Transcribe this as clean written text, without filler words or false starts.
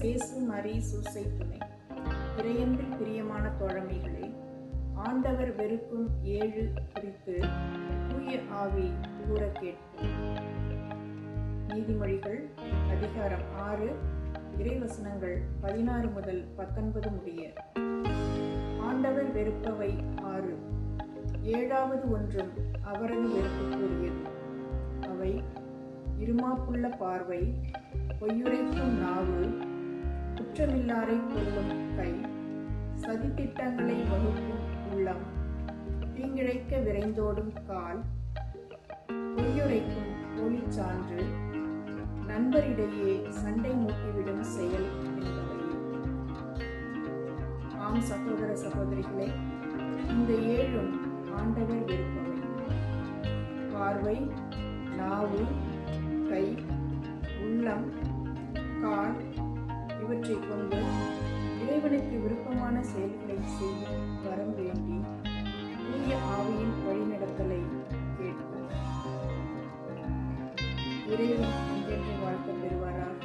சேசு மரி சூசை துணை. இறையன்பில் பிரியமான தோழமைகளே, ஆண்டவர் வெறுக்கும் 7 குறித்து தூய ஆவி கூற கேட்போம். நீதிமொழிகள் அதிகாரம் 6 இறைவசனங்கள் 16 முதல் 19 முடிய. ஆண்டவர் வெறுப்பவை 6. 7வது ஒன்றும் அவரது வெறுப்புக்குரியது. அவை இருமாப்புள்ள பார்வை, பொய்யுரைக்கும் நாவு, குற்றமில்லாரை கொல்லும் கை, சதித்திட்டங்களை வகுக்கும் உள்ளம், தீங்கிழைக்க விரைந்தோடும் கால், பொய்யுரைக்கும் போலிச் சான்று, நண்பரிடையே சண்டை மூட்டிவிடும் செயல் என்பவையே. ஆம் சகோதர சகோதரிகளே, இந்த 7ம் ஆண்டவர் வெறுப்பவை. பார்வை, நாவு, கை, உள்ளம், கால் இவற்றை கொண்டு இறைவனுக்கு விருப்பமான செயல்களை செய்யும் வரம் வேண்டி தூய ஆவியின் வழிநடத்தலை கேட்கும். இறைவன் என்றென்று வாழ்க்கை பெறுவாராக.